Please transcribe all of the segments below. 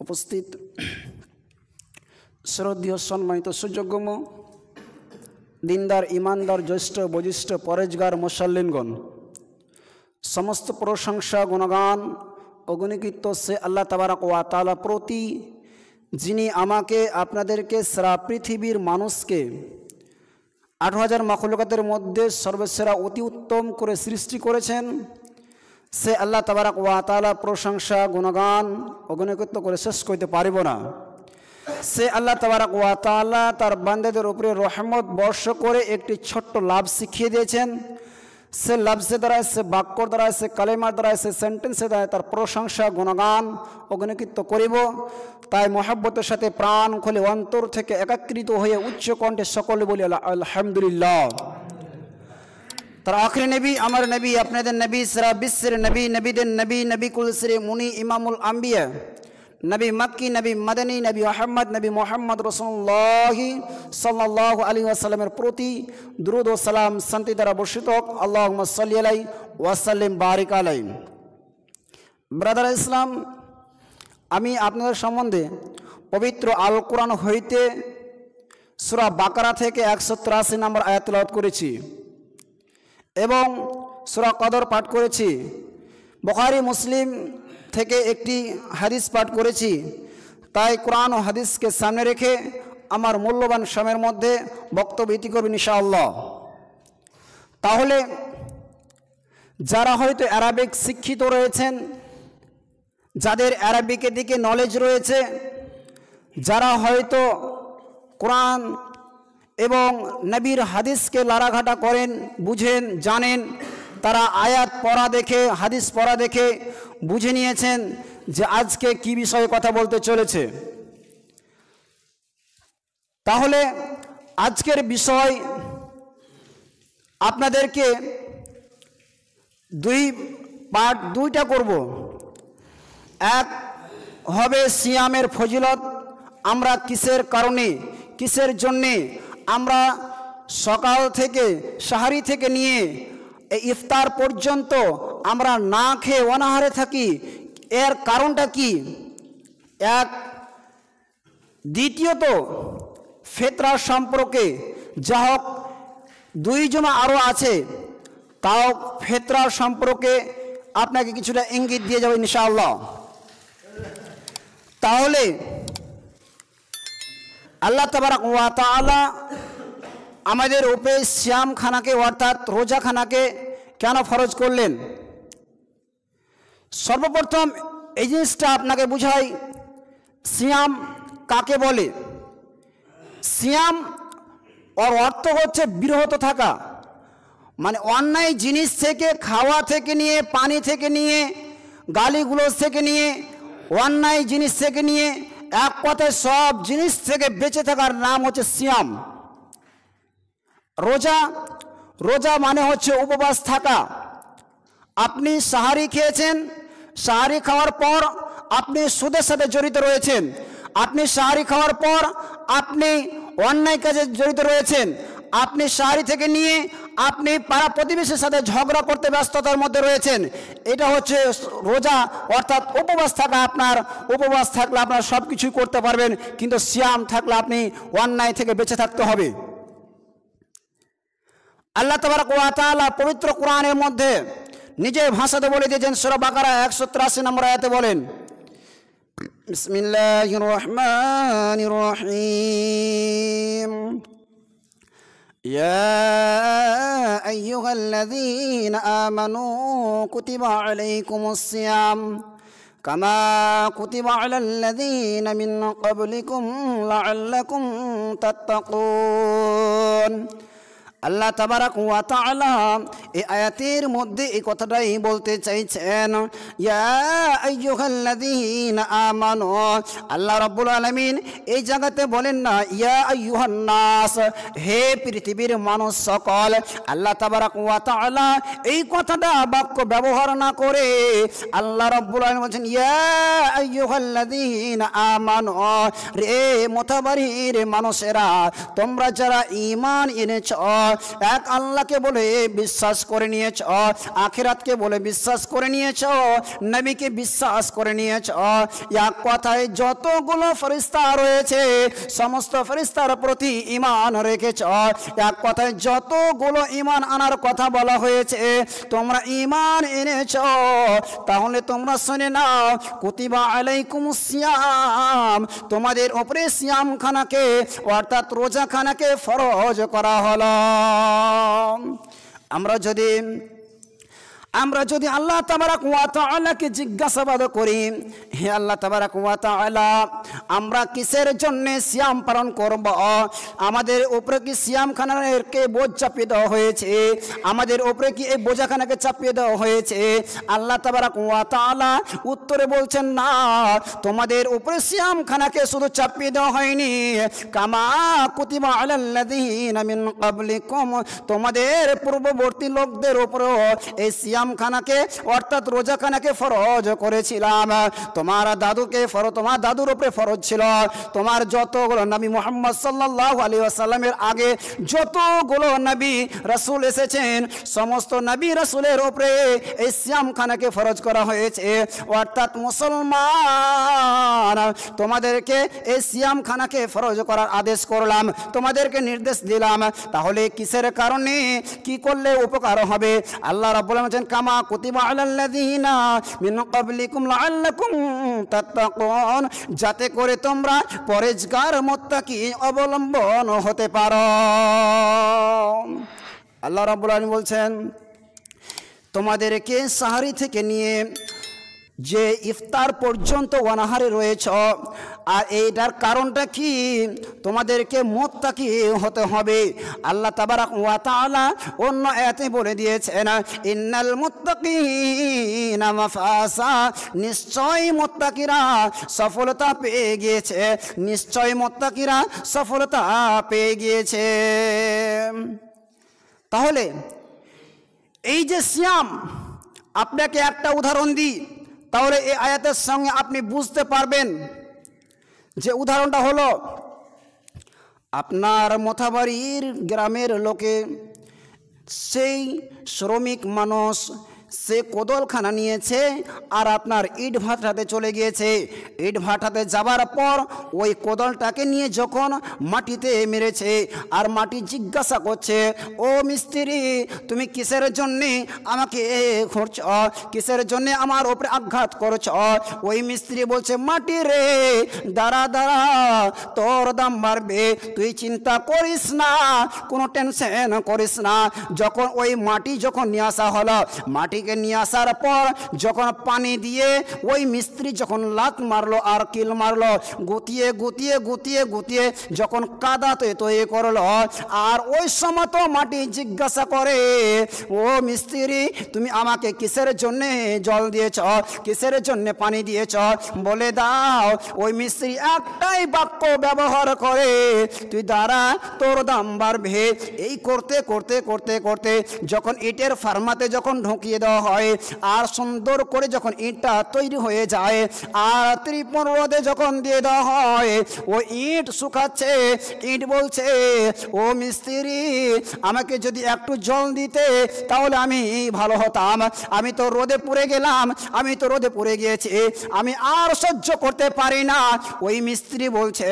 উপস্থিত শ্রদ্ধেয় সম্মানিত সুযোগ্যম দিনদার ইমানদার জ্যেষ্ঠ বজিষ্ঠ পরেজগার মুসল্লিনগণ, সমস্ত প্রশংসা গুণগান অগণিত সে আল্লাহ তাবারক ওয়া তাআলা প্রতি, যিনি আমাকে আপনাদেরকে সারা পৃথিবীর মানুষকে 18,000 মাখলুকাতের মধ্যে সর্বসেরা অতি উত্তম করে সৃষ্টি করেছেন। সে আল্লাহ তাবারক ওয়া তাআলা প্রশংসা গুণগান অগণিত করে শেষ করতে পারিব না। সে আল্লাহ তাবারক ওয়া তাআলা তার বান্দাদের উপরে রহমত বর্ষ করে একটি ছোট্ট লাভ শিখিয়ে দিয়েছেন। সে লাভসের দ্বারা, সে বাক্যর দ্বারা, সে কালেমার দ্বারা, সে সেন্টেন্সের দ্বারা তার প্রশংসা গুণগান অগণিত করিব। তাই মহব্বতের সাথে প্রাণ খুলে অন্তর থেকে একাকৃত হয়ে উচ্চ কণ্ঠে সকলে বলি আলহামদুলিল্লাহ। তার আখরি নবী, আমার নবী, আপনাদের নবী, সারা বিশ্বের নবী, নবীদের নবী, নবী কুলসির মুনি, ইমামুল আম্বিয়া, নবী মক্কি, নবী মাদানী, নবী আহমদ, নবী মোহাম্মদ রাসূলুল্লাহ সাল্লাল্লাহু আলাইহি ওয়াসাল্লামের প্রতি দুরূদ ও সালাম শান্তি দ্বারা বর্ষিত হোক। আল্লাহুম্মা সাল্লি আলাইহি ওয়া সাল্লিম বারিক আলাইহি। ব্রাদার ইসলাম, আমি আপনাদের সম্বন্ধে পবিত্র আল কোরআন হইতে সূরা বাকারা থেকে 183 নম্বর আয়াত তেলাওয়াত করেছি এবং সূরা কদর পাঠ করেছি। বুখারী মুসলিম থেকে একটি হাদিস পাঠ করেছি। তাই কোরআন ও হাদিসকে সামনে রেখে আমার মূল্যবান সময়ের মধ্যে বক্তব্য ইতি করবেন ইনশাআল্লাহ। তাহলে যারা হয়তো আরবিক শিক্ষিত রয়েছেন, যাদের আরবিকের দিকে নলেজ রয়েছে, যারা হয়তো কোরআন এবং নবীর হাদিসকে লাড়াঘাটা করেন, বুঝেন, জানেন, তারা আয়াত পড়া দেখে, হাদিস পড়া দেখে বুঝে নিয়েছেন যে আজকে কি বিষয়ে কথা বলতে চলেছে। তাহলে আজকের বিষয় আপনাদেরকে দুইটা করব। এক হবে সিয়ামের ফজিলত, আমরা কিসের কারণে, কিসের জন্যে আমরা সকাল থেকে সাহারি থেকে নিয়ে এই ইফতার পর্যন্ত আমরা না খেয়ে অনাহারে থাকি, এর কারণটা কি। এক, দ্বিতীয়ত ফিতরা সম্পর্কে, যা হোক দুই জমা আরও আছে, তাও ফিতরা সম্পর্কে আপনাকে কিছুটা ইঙ্গিত দিয়ে যাবে ইনশাআল্লাহ। তাহলে আল্লাহ তাবারক ওয়া তাআলা আমাদের উপরে সিয়ামখানাকে অর্থাৎ রোজাখানাকে কেন ফরজ করলেন। সর্বপ্রথম এই জিনিসটা আপনাকে বুঝাই, সিয়াম কাকে বলে। সিয়াম ওর অর্থ হচ্ছে বিরত থাকা, মানে অন্যায় জিনিস থেকে, খাওয়া থেকে নিয়ে, পানি থেকে নিয়ে, গালিগুলোজ থেকে নিয়ে, অন্যায় জিনিস থেকে নিয়ে, এক কথায় সব জিনিস থেকে বেঁচে থাকার নাম হচ্ছে সিয়াম। রোজা মানে হচ্ছে উপবাস থাকা। আপনি সাহারি খেয়েছেন, সাহারি খাওয়ার পর আপনি সুদের সাথে জড়িত রয়েছেন, আপনি সাহারি খাওয়ার পর আপনি অন্যায় কাজে জড়িত রয়েছেন, আপনি সাহারি থেকে নিয়ে আপনি পাড়া প্রতিবেশীর সাথে ঝগড়া করতে ব্যস্ততার মধ্যে রয়েছেন। এটা হচ্ছে রোজা, অর্থাৎ উপবাস থাকা। আপনার উপবাস থাকলে আপনার সব কিছুই করতে পারবেন, কিন্তু সিয়াম থাকলে আপনি অন্যায় থেকে বেঁচে থাকতে হবে। আল্লাহ তাবারক ওয়া তাআলা পবিত্র কোরআনের মধ্যে নিজের ভাষাতে বলে দিয়েছেন। সূরা বাকারা 183 নম্বর আয়াতে বলেন, বিসমিল্লাহির রহমানির রহিম, ইয়া আইয়ুহাল্লাযীনা আমানু কুতিবা আলাইকুমুস সিয়াম কামা কুতিবা আলাল্লাযীনা মিন ক্বাবলিকুম লাআল্লাকুম তাত্তাকুন। আল্লাহ তাবারক ওয়া তাআলা এই আয়াতের মধ্যে এই কথাটাই বলতে চাইছেন, ইয়া আইয়ুহাল্লাযীনা আমানু। আল্লাহ রাব্বুল আলামিন এই জায়গাতে বলেন না ইয়া আইয়ুহান নাস, হে পৃথিবীর মানুষ সকল। আল্লাহ তাবারক ওয়া তাআলা এই কথাটা বাক্য ব্যবহার না করে আল্লাহ রাব্বুল আলামিন বলেন ইয়া আইয়ুহাল্লাযীনা আমানু, রে মুতাবারির মানুষেরা, তোমরা যারা ঈমান এনেছো, এক আল্লাহকে বলে বিশ্বাস করে নিয়েছ, আখিরাতকে বলে বিশ্বাস করে নিয়েছ, নবীকে বিশ্বাস করে নিয়েছ, এক কথায় যতগুলো ফেরেশতা রয়েছে সমস্ত ফেরেশতার প্রতি ঈমান রেখেছ, এক কথায় যতগুলো ঈমান আনার কথা বলা হয়েছে তোমরা ঈমান এনেছ, তাহলে তোমরা শুনে নাও কুতিবা আলাইকুমুস সিয়াম, তোমাদের উপরে সিয়ামখানাকে অর্থাৎ রোজাখানাকে ফরজ করা হলো। আমরা যদি আল্লাহ তাবারাক ওয়া তাআলাকে জিজ্ঞাসাবাদ করি, হে আল্লাহ তাবারাক ওয়া তাআলা, আমরা কিসের জন্য সিয়াম পালন করব? আমাদের উপরে কি সিয়ামখানাকে বোঝ চাপিয়ে দেওয়া হয়েছে? আমাদের উপরে কি এই বোঝাখানাকে চাপিয়ে দেওয়া হয়েছে? আল্লাহ তাবারাক ওয়া তাআলা উত্তরে বলছেন, না, তোমাদের উপরে সিয়ামখানাকে শুধু চাপিয়ে দেওয়া হয়নি, কামা কুতিবা আলাল্লাযীনা মিন ক্বাবলিকুম, তোমাদের পূর্ববর্তী লোকদের উপরেও এই সিয়ামখানাকে অর্থাৎ রোজাখানাকে ফরজ করেছিলাম। তোমার দাদুর উপরে ফরজ ছিল। তোমার যতগুলো নবী মুহাম্মদ সাল্লাল্লাহু আলাইহি ওয়াসাল্লামের আগে যতগুলো নবী রাসূল এসেছেন সমস্ত নবী রাসূলের উপরে এই সিয়ামখানাকে ফরজ করা হয়েছে। অর্থাৎ মুসলমান, তোমাদেরকে এই সিয়ামখানাকে ফরজ করার আদেশ করলাম, তোমাদেরকে নির্দেশ দিলাম। তাহলে কিসের কারণে কি করলে উপকার হবে? আল্লাহ রাব্বুল আলামিন বলেন, কামা কুতিবা আলাল্লাযীনা মিন ক্বাবলিকুম লাআল্লাকুম তাত্তাকুন, যাতে করে তোমরা পরেজগার মুত্তাকি অবলম্বন হতে পারো। আল্লাহ রাব্বুল আলামিন বলছেন, তোমাদেরকে সাহারি থেকে নিয়ে যে ইফতার পর্যন্ত অনাহারে রয়েছ, আর এইটার কারণটা কি? তোমাদেরকে মুত্তাকি হতে হবে। আল্লাহ তাবারাক ওয়া তাআলা অন্য আয়াতে বলে দিয়েছেন, ইন্নাল মুত্তাকিনা মাফাসা, নিশ্চয় মুত্তাকিরা সফলতা পেয়ে গিয়েছে, নিশ্চয় মুত্তাকিরা সফলতা পেয়ে গিয়েছে। তাহলে এই যে সিয়াম, আপনাকে একটা উদাহরণ দিই, তাহলে এই আয়াতের সঙ্গে আপনি বুঝতে পারবেন। যে উদাহরণটা হলো, আপনার মোথাবাড়ির গ্রামের লোকে সেই শ্রমিক মানুষ সে কোদলখানা নিয়েছে আর আপনার ইট ভাটাতে চলে গিয়েছে। ইট ভাটাতে যাবার পর ওই কোদলটাকে নিয়ে যখন মাটিতে মেরেছে আর মাটি জিজ্ঞাসা করছে, ও মিস্ত্রি, তুমি কিসের জন্যে আমাকে করছ, কিসের জন্যে আমার ওপরে আঘাত করছ? ওই মিস্ত্রি বলছে, মাটি রে, দাঁড়া দাঁড়া, তোর দাম বাড়বে, তুই চিন্তা করিস না, কোনো টেনশন করিস না। যখন ওই মাটি যখন নিয়ে আসা হলো, মাটিকে নিয়ে আসার পর যখন পানি দিয়ে ওই মিস্ত্রি যখন লাত মারলো আর কিল মারলো, গুতিয়ে গুতিয়ে গুতিয়ে গুতিয়ে যখন কাদাতে তৈরি করলো, আর ওই সময় তো মাটি জিজ্ঞাসা করে, ও মিস্ত্রি, তুমি আমাকে কিসের জন্যে জল দিয়েছ, কিসের জন্যে পানি দিয়েছ, বলে দাও। ওই মিস্ত্রি একটাই বাক্য ব্যবহার করে, তুই দাঁড়া, তোর দাম বাড়বে। এই করতে করতে করতে করতে যখন ইটের ফার্মাতে যখন ঢুকিয়ে দেওয়া হয় আর সুন্দর করে যখন ইটটা তৈরি হয়ে যায় আর ত্রিপন রোদে যখন দিয়ে দেওয়া হয়, ও ইট শুকাচ্ছে। ইট বলছে, ও মিস্ত্রি, আমাকে যদি একটু জল দিতে তাহলে আমি ভালো হতাম, আমি তো রোদে পুড়ে গেলাম, আমি তো রোদে পুড়ে গিয়েছি, আমি আর সহ্য করতে পারি না। ওই মিস্ত্রি বলছে,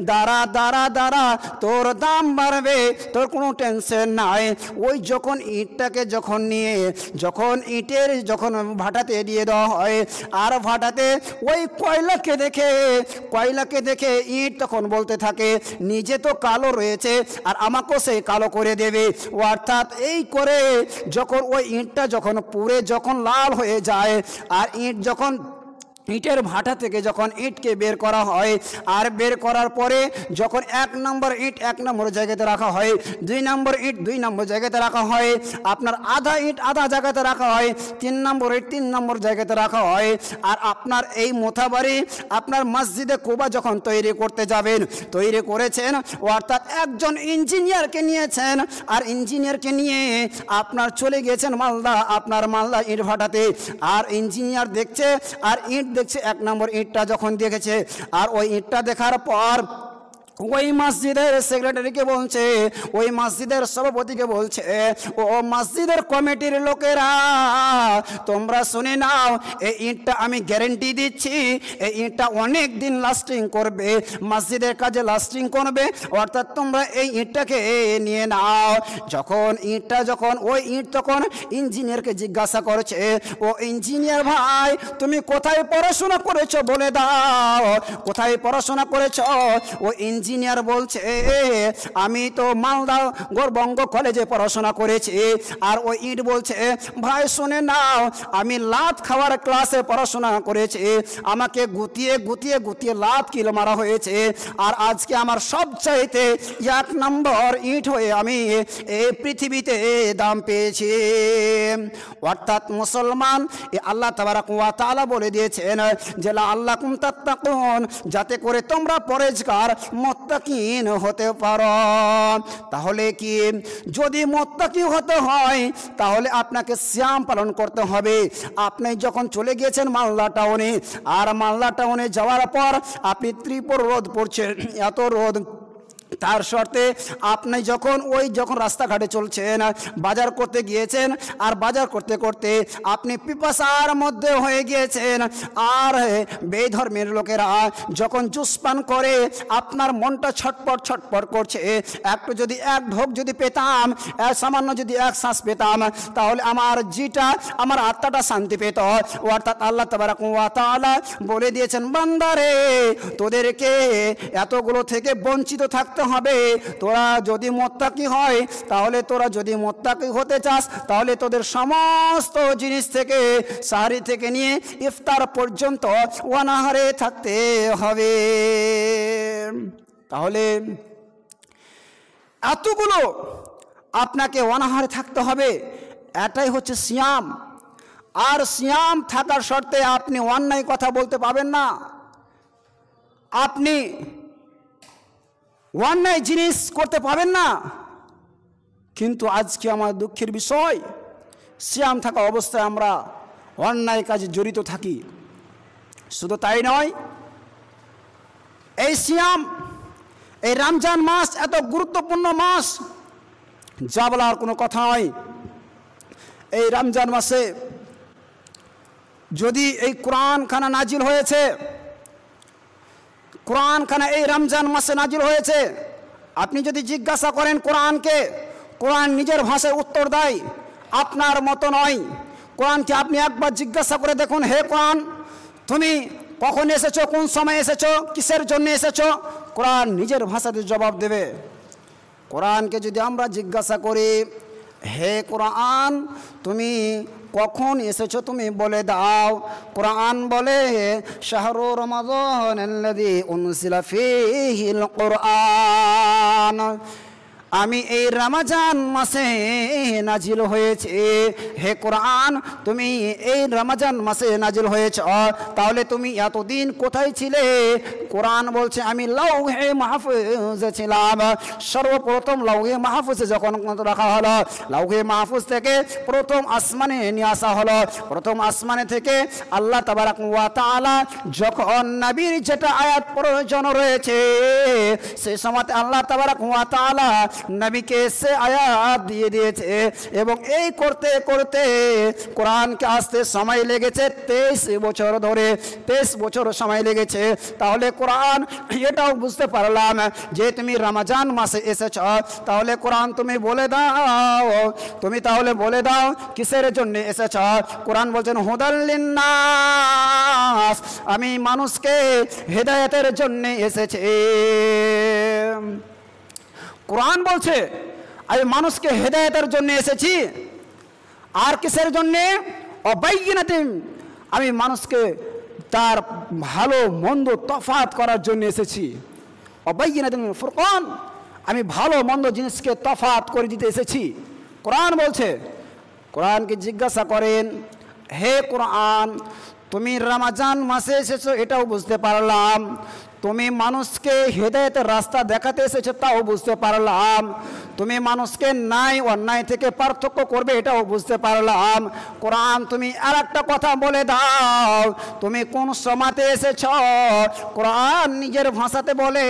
দাঁড়া দাঁড়া দাঁড়া, তোর দাম বাড়বে, তোর কোনো টেনশন নাই। ওই যখন ইটটাকে যখন নিয়ে যখন ইটের যখন ভাটাতে দিয়ে দেওয়া হয় আর ভাটাতে ওই কয়লাকে দেখে ইট তখন বলতে থাকে, নিজে তো কালো রয়েছে আর আমাকেও সেই কালো করে দেবে। অর্থাৎ এই করে যখন ওই ইটটা যখন পুড়ে যখন লাল হয়ে যায় আর ইট যখন ইটের ভাটা থেকে যখন ইটকে বের করা হয় আর বের করার পরে যখন এক নম্বর ইট এক নম্বর জায়গাতে রাখা হয়, 2 নম্বর ইট 2 নম্বর জায়গাতে রাখা হয়, আপনার আধা ইট আধা জায়গাতে রাখা হয়, 3 নম্বর ইট 3 নম্বর জায়গাতে রাখা হয়। আর আপনার এই মোথাবাড়ি আপনার মসজিদে কুবা যখন তৈরি করতে যাবেন, তৈরি করেছেন, অর্থাৎ একজন ইঞ্জিনিয়ারকে নিয়েছেন আর ইঞ্জিনিয়ারকে নিয়ে আপনার চলে গিয়েছেন মালদা, আপনার মালদা ইট ভাটাতে। আর ইঞ্জিনিয়ার দেখছে আর ইট দেখছে, 1 নম্বর ইটটা যখন দেখেছে আর ওই ইটটা দেখার পর ওই মসজিদের সেক্রেটারিকে বলছে, ওই মসজিদের সভাপতিকে বলছে, ও মসজিদের কমিটির লোকেরা তোমরা শুনে নাও, এই ইটটা আমি গ্যারেন্টি দিচ্ছি, এই ইটটা অনেক দিন লাস্টিং করবে, মসজিদের কাজে লাস্টিং করবে, অর্থাৎ তোমরা এই ইটটাকে নিয়ে নাও। যখন ওই ইট তখন ইঞ্জিনিয়ারকে জিজ্ঞাসা করছে, ও ইঞ্জিনিয়ার ভাই তুমি কোথায় পড়াশোনা করেছো বলে দাও, কোথায় পড়াশোনা করেছো? ও ইঞ্জিনিয়ার বলছে, আমি তো মালদা গৌরবঙ্গ কলেজে পড়াশোনা করেছি। আর ওই ইট বলছে, ভাই শুনে নাও, আমি লাত খাওয়ার ক্লাসে পড়াশোনা করেছি, আমাকে গুতিয়ে গুতিয়ে গুতিয়ে লাত কিলো মারা হয়েছে, আর আজকে আমার সবচাইতে 1 নম্বর ইট হয়ে আমি এই পৃথিবীতে দাম পেয়েছি। অর্থাৎ মুসলমান, আল্লাহ তাবারাক ওয়া তাআলা বলে দিয়েছেন যে লাআল্লাকুম তাত্তাকুন, যাতে করে তোমরা পরেজগার মুত্তাকিন হতে পারো। তাহলে কি, যদি মুত্তাকি হতে হয় তাহলে আপনাকে সিয়াম পালন করতে হবে। আপনি যখন চলে গিয়েছেন মালদা টাউনে, আর মালদা টাউনে যাওয়ার পর আপনি ত্রিপুর রোদ পড়ছে, এত রোদ, তার শর্তে আপনি যখন রাস্তাঘাটে চলছেন, বাজার করতে গিয়েছেন, আর বাজার করতে করতে আপনি পিপাসার মধ্যে হয়ে গিয়েছেন, আর বেধর্মের লোকেরা যখন জুস পান করে আপনার মনটা ছটপট ছটপট করছে, একটু যদি এক ঢোক যদি পেতাম, সামান্য যদি এক শ্বাস পেতাম, তাহলে আমার আত্মাটা শান্তি পেত। অর্থাৎ আল্লাহ তাবারাক ওয়া তাআলা বলে দিয়েছেন, বান্দারে তোদেরকে এতগুলো থেকে বঞ্চিত থাকতে হবে। তোরা যদি মুত্তাকি হয়, তাহলে তোরা যদি মুত্তাকি হতে চাস, তাহলে তোদের সমস্ত জিনিস থেকে, সাহরি থেকে নিয়ে ইফতার পর্যন্ত অনাহারে থাকতে হবে। তাহলে এতগুলো আপনাকে অনাহারে থাকতে হবে, এটাই হচ্ছে সিয়াম। আর সিয়াম থাকার শর্তে আপনি অন্যায় কথা বলতে পাবেন না, আপনি অন্যায় জিনিস করতে পাবেন না। কিন্তু আজকে আমার দুঃখের বিষয়, সিয়াম থাকা অবস্থায় আমরা অন্যায় কাজে জড়িত থাকি। শুধু তাই নয়, এই সিয়াম, এই রমজান মাস এত গুরুত্বপূর্ণ মাস, যা বলার কোনো কথা নয়। এই রমজান মাসে যদি এই কোরআনখানা নাজিল হয়েছে, কোরআনখানা এই রমজান মাসে নাজিল হয়েছে, আপনি যদি জিজ্ঞাসা করেন কোরআনকে, কোরআন নিজের ভাষায় উত্তর দেয়, আপনার মতো নয়। কোরআনকে আপনি একবার জিজ্ঞাসা করে দেখুন, হে কোরআন তুমি কখন এসেছো, কোন সময় এসেছো, কিসের জন্য এসেছো, কোরআন নিজের ভাষাতে জবাব দেবে। কোরআনকে যদি আমরা জিজ্ঞাসা করি, হে কোরআন তুমি কখন এসেছো তুমি বলে দাও, কোরআন বলে শাহরু রমাদানাল্লাযী উনজিলা ফীহিল কোরআন, আমি এই রমজান মাসে নাজিল হয়েছে। হে কোরআন তুমি এই রমজান মাসে নাজিল হয়েছ, তাহলে তুমি এতদিন কোথায় ছিলে? কোরআন বলছে আমি লাউহে মাহফুজে ছিলাম। সর্বপ্রথম লাউহে মাহফুজে যখন রাখা হলো, লাউহে মাহফুজ থেকে প্রথম আসমানে নিয়ে আসা হলো। প্রথম আসমানে থেকে আল্লাহ তাবারাক ওয়া তাআলা যখন নবীর যেটা আয়াত প্রয়োজন রয়েছে, সেই সময় আল্লাহ তাবারাক ওয়া তাআলা নবীকে সে আয়াত দিয়ে দিয়েছে। এবং এই করতে করতে কোরআনকে আসতে সময় লেগেছে 23 বছর ধরে, 23 বছর সময় লেগেছে। তাহলে কোরআন এটাও বুঝতে পারলাম যে তুমি রমজান মাসে এসেছ, তাহলে কোরআন তুমি বলে দাও, তুমি তাহলে বলে দাও কিসের জন্য এসেছ? কোরআন বলছেন হুদাল লিন্নাস, আমি মানুষকে হেদায়েতের জন্য এসেছি। কোরআন বলছে আমি মানুষকে হেদায়েতের জন্য এসেছি। আর কিসের জন্যে? অবাইয়িনাতিন, আমি মানুষকে তার ভালো মন্দ তফাৎ করার জন্য এসেছি। অবাইয়িনাতিন ফুরকান, আমি ভালো মন্দ জিনিসকে তফাৎ করে দিতে এসেছি। কোরআন বলছে, কোরআনকে জিজ্ঞাসা করেন, হে কোরআন তুমি রমজান মাসে এসেছো এটাও বুঝতে পারলাম, তুমি মানুষকে হেদায়েতের রাস্তা দেখাতে এসেছো তাও বুঝতে পারলাম, তুমি মানুষকে ন্যায় অন্যায় থেকে পার্থক্য করবে এটাও বুঝতে পারলাম। কোরআন তুমি আর একটা কথা বলে দাও, তুমি কোন সময়তে এসেছ? কোরআন নিজের ভাষাতে বলে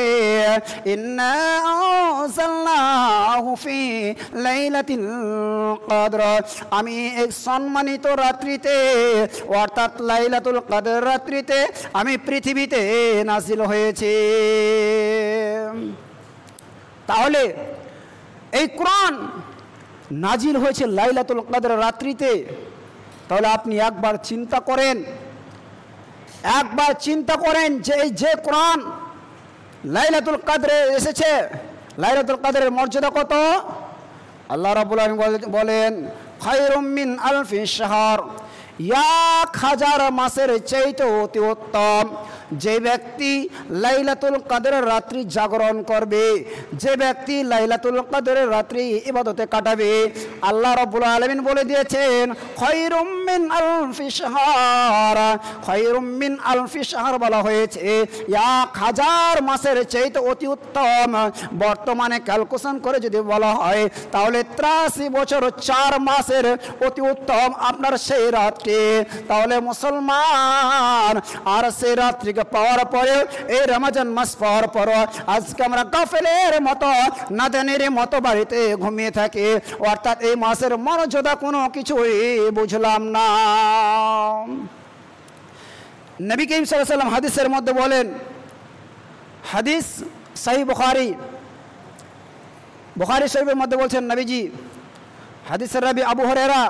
ইন্না আনজালনাহু ফি লাইলাতিল কদর, আমি এক সম্মানিত রাত্রিতে অর্থাৎ লাইলাতুল কদর রাত্রিতে আমি পৃথিবীতে নাজিল হয়েছি। তাহলে এই কোরআন নাজিল হয়েছে লাইলাতুল কদর রাত্রিতে। তাহলে আপনি একবার চিন্তা করেন যে এই যে কোরআন লাইলাতুল কদরে এসেছে, লাইলাতুল কদরের মর্যাদা কত? আল্লাহ রাব্বুল আলামিন বলেন খায়রুম মিন আলফি শাহর, 1000 মাসের চাইতে অতি উত্তম। যে ব্যক্তি লাইলাতুল কদরের রাত্রি জাগরণ করবে, যে ব্যক্তি লাইলাতুল কদরের রাত্রি ইবাদতে কাটাবে, আল্লাহ রাব্বুল আলামিন বলে দিয়েছেন খায়রুম মিন আলফি শাহর। খায়রুম মিন আলফি শাহর বলা হয়েছে 1000 মাসের চাইতে অতি উত্তম। বর্তমানে ক্যালকুলেশন করে যদি বলা হয় তাহলে 83 বছর 4 মাসের অতি উত্তম আপনার সেই রাত্রি। তাহলে মুসলমান আর সেই রাত্রিকে পাওয়ার পরে এই রমজান মাস পাওয়ার পর আজকে আমরা গাফেলের মতো নাদানের মতো বাড়িতে ঘুমিয়ে থাকি, অর্থাৎ এই মাসের মর্যাদা কোনো কিছুই বুঝলাম না। নবী করিম সাল্লাল্লাহু আলাইহি ওয়াসাল্লাম হাদিসের মধ্যে বলেন, হাদিস সহিহ বুখারী শরীফের মধ্যে বলছেন নবীজি, হাদিসের রাবি আবু হুরায়রা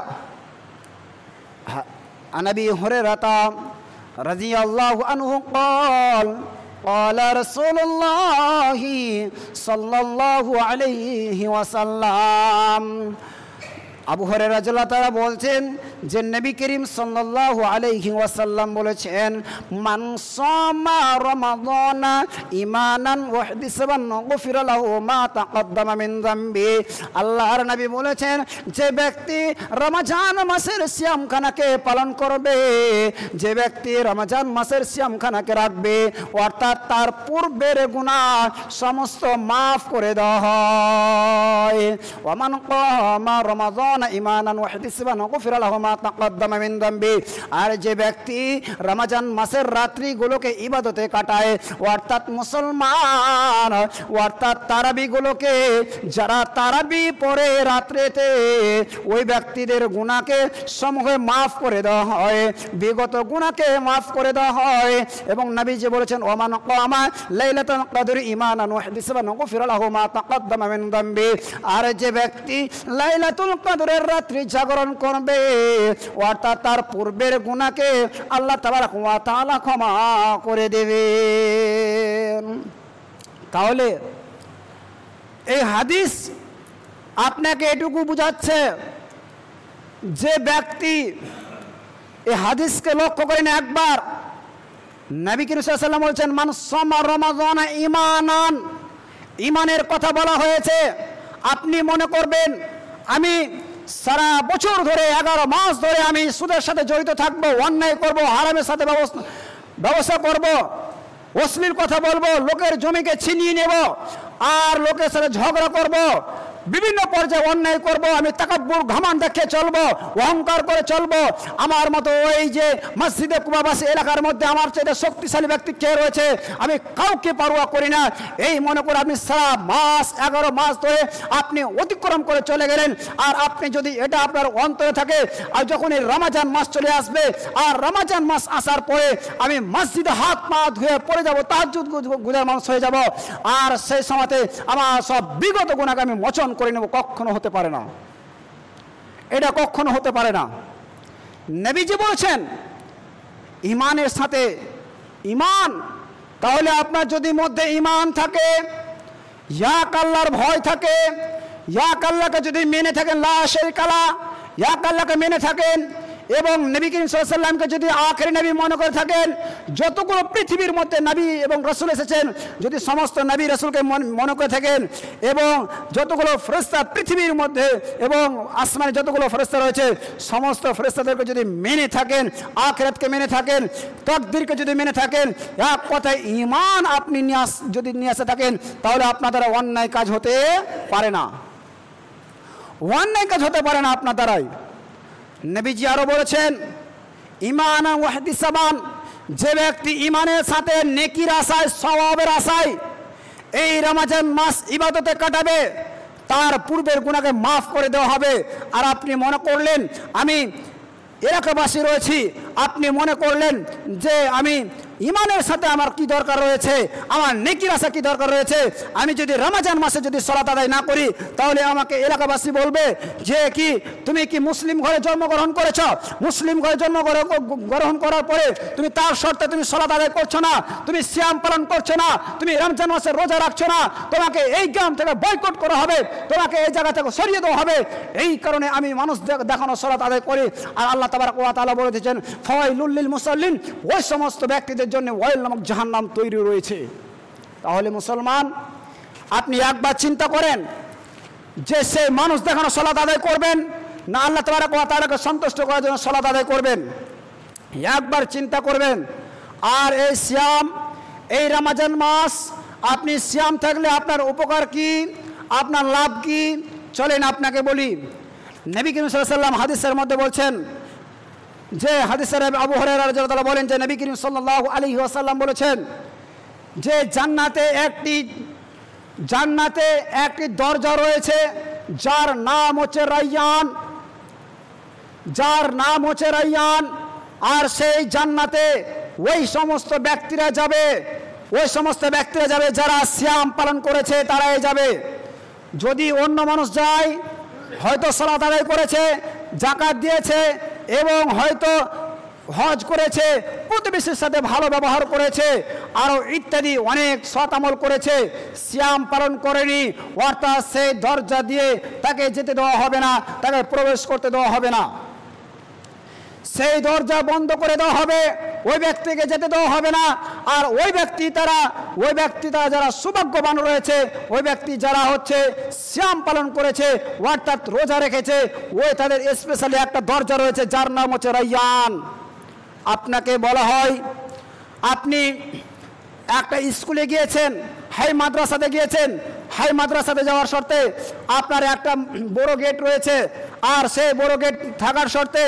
عن أبي هريرة رضي الله عنه قال قال رسول الله صلى الله عليه وسلم। আবু হুরায়রা রাদিয়াল্লাহু তাআলা বলছেন যে নবী করিম সাল্লাল্লাহু আলাইহি ওয়াসাল্লাম বলেছেন মান সামা রমাদানা ঈমানান ওয়া ইহতিসাবান গুফিরা লাহু মা তাকদ্দামা মিন যামবি। আল্লাহর নবী বলেছেন যে ব্যক্তি রমজান মাসের সিয়ামখানাকে পালন করবে, যে ব্যক্তি রমজান মাসের সিয়ামখানাকে রাখবে, অর্থাৎ তার পূর্বের গুনাহ সমস্ত মাফ করে দেওয়া হয়। ওয়া মান কামা রমাদান ঈমানান ওয়া ইহতিসাবান গুফিরা লাহু মা তাকদ্দামা মিন যামবি। আর যে ব্যক্তি রমজান মাসের রাত্রিগুলোকে ইবাদতে কাটায়, অর্থাৎ মুসলমান, অর্থাৎ তারাবিগুলোকে যারা তারাবি পড়ে রাত্রেতে, ওই ব্যক্তিদের গুনাহকে সমূহে মাফ করে দেওয়া হয়, বিগত গুনাহকে মাফ করে দেওয়া হয়। এবং নবীজি বলেছেন ওমান কামা লাইলাতুল কদর ঈমানান ওয়া ইহতিসাবান গুফিরা লাহু মা তাকদ্দামা মিন যামবি। আর যে ব্যক্তি লাইলাতুল কদরের রাত্রি জাগরণ করবে, অর্থাৎ তার পূর্বের গুনাহকে আল্লাহ তাবারক ওয়া তাআলা ক্ষমা করে দেবেন। তাহলে এই হাদিস আপনাকে এটুকু বুঝাচ্ছে যে ব্যক্তি এই হাদিসকে লক্ষ্য করেন একবার, নবী করিম সাল্লাল্লাহু আলাইহি ওয়াসাল্লাম বলেছেন মান সামা রমাদানা ঈমানান, ঈমানের কথা বলা হয়েছে। আপনি মনে করবেন আমি সারা বছর ধরে 11 মাস ধরে আমি সুদের সাথে জড়িত থাকবো, অন্যায় করব, হারামের সাথে ব্যবসা করব, অশ্লীল কথা বলবো, লোকের জমিকে ছিনিয়ে নেব, আর লোকের সাথে ঝগড়া করব, বিভিন্ন পর্যায়ে অন্যায় করব, আমি তাকাব্বুর ঘমান দেখে চলবো, অহংকার করে চলবো। আমার মতো ওই যে মসজিদে কুবাবাসী এলাকার মধ্যে আমার চাইতে শক্তিশালী ব্যক্তি কে রয়েছে, আমি কাউকে পারোয়া করি না, এই মনে করে আপনি সারা মাস 11 মাস ধরে আপনি অতিক্রম করে চলে গেলেন। আর আপনি যদি এটা আপনার অন্তরে থাকে, আর যখন এই রমজান মাস চলে আসবে, আর রমজান মাস আসার পরে আমি মসজিদে হাত পা ধুয়ে পড়ে যাবো, তাহাজ্জুদ গুজার মানুষ হয়ে যাব, আর সেই সময়তে আমার সব বিগত গুনাহকে আমি মোচন করে নেব, কখনো হতে পারে না, এটা কখনো হতে পারে না। নবীজি বলেছেন ঈমানের সাথে ঈমান। তাহলে আপনার যদি মধ্যে ঈমান থাকে, এক আল্লাহর ভয় থাকে, এক আল্লাহকে যদি মেনে থাকেন, লা শারীকা লাহু, এক আল্লাহকে মেনে থাকেন, এবং নবী করিম সাল্লাল্লাহু আলাইহি ওয়াসাল্লামকে যদি আখেরি নবী মনে করে থাকেন, যতগুলো পৃথিবীর মধ্যে নবী এবং রাসূল এসেছেন যদি সমস্ত নবী রাসূলকে মনে করে থাকেন, এবং যতগুলো ফেরেশতা পৃথিবীর মধ্যে এবং আসমানে যতগুলো ফেরেশতা রয়েছে সমস্ত ফেরেশতাদেরকে যদি মেনে থাকেন, আখিরাতকে মেনে থাকেন, তাকদীরকে যদি মেনে থাকেন, এক কথায় ঈমান আপনি যদি নিয়ে আসে থাকেন, তাহলে আপনার দ্বারা অন্যায় কাজ হতে পারে না, অন্যায় কাজ হতে পারে না আপনার দ্বারাই। নবীজি আরো বলেছেন, ঈমান ওয়া ইহতিসাবান, যে ব্যক্তি ঈমানের সাথে নেকির আশায়, সওয়াবের আশায় এই রমজান মাস ইবাদতে কাটাবে, তার পূর্বের গুনাহকে মাফ করে দেওয়া হবে। আর আপনি মনে করলেন আমি এলাকাবাসী রয়েছি, আপনি মনে করলেন যে আমি ঈমানের সাথে আমার কি দরকার রয়েছে, আমার নেকির আশা কি দরকার রয়েছে, আমি যদি রমজান মাসে যদি সালাত আদায় না করি তাহলে আমাকে এলাকাবাসী বলবে যে কি তুমি কি মুসলিম ঘরে জন্মগ্রহণ করেছ, মুসলিম ঘরে জন্মগ্রহণ করার পরে তুমি তার শর্তে তুমি সালাত আদায় করছো না, তুমি সিয়াম পালন করছো না, তুমি রমজান মাসে রোজা রাখছো না, তোমাকে এই গ্রাম থেকে বয়কট করা হবে, তোমাকে এই জায়গা থেকে সরিয়ে দেওয়া হবে। এই কারণে আমি মানুষ দেখানো সালাত আদায় করি। আর আল্লাহ তাবারক ওয়া তাআলা বলে দিয়েছেন, ফাওয়াইলুল লিল মুসাল্লিন, ওই সমস্ত ব্যক্তিদের জন্য ওয়াইল নামক জাহান্নাম তৈরি রয়েছে। তাহলে মুসলমান, আপনি একবার চিন্তা করেন যে সেই মানুষ দেখানো সালাত আদায় করবেন না আল্লাহ তাবারক ওয়া তাআলাকে সন্তুষ্ট করার জন্য সালাত আদায় করবেন, একবার চিন্তা করবেন। আর এই সিয়াম, এই রমজান মাস, আপনি সিয়াম থাকলে আপনার উপকার কি, আপনার লাভ কি, চলেন আপনাকে বলি। নবী করিম সাল্লাল্লাহু আলাইহি ওয়াসাল্লাম হাদিসের মধ্যে বলছেন যে, হাদিসের আবু হুরায়রা রাদিয়াল্লাহু তাআলা বলেন যে নবী করিম সাল্লাল্লাহু আলাইহি ওয়াসাল্লাম বলেছেন যে জান্নাতে একটি দরজা রয়েছে যার নাম হচ্ছে রায়্যান, যার নাম হচ্ছে রায়্যান। আর সেই জান্নাতে ওই সমস্ত ব্যক্তিরা যাবে, ওই সমস্ত ব্যক্তিরা যাবে যারা সিয়াম পালন করেছে, তারাই যাবে। যদি অন্য মানুষ যায়, হয়তো সালাত আদায় করেছে, যাকাত দিয়েছে এবং হয়তো হজ করেছে, প্রতিবেশীর সাথে ভালো ব্যবহার করেছে, আরও ইত্যাদি অনেক সৎ আমল করেছে, সিয়াম পালন করেনি, অর্থাৎ সেই দরজা দিয়ে তাকে যেতে দেওয়া হবে না, তাকে প্রবেশ করতে দেওয়া হবে না, সেই দরজা বন্ধ করে দেওয়া হবে, ওই ব্যক্তিকে যেতে দেওয়া হবে না। আর ওই ব্যক্তি তারা যারা সৌভাগ্যবান রয়েছে, ওই ব্যক্তি যারা হচ্ছে সিয়াম পালন করেছে অর্থাৎ রোজা রেখেছে, ওই তাদের স্পেশালি একটা দরজা রয়েছে যার নাম হচ্ছে রায়্যান। আপনাকে বলা হয়, আপনি একটা স্কুলে গিয়েছেন, হাই মাদ্রাসাতে গিয়েছেন, হাই মাদ্রাসাতে যাওয়ার শর্তে আপনার একটা বড় গেট রয়েছে, আর সেই বড় গেট থাকার শর্তে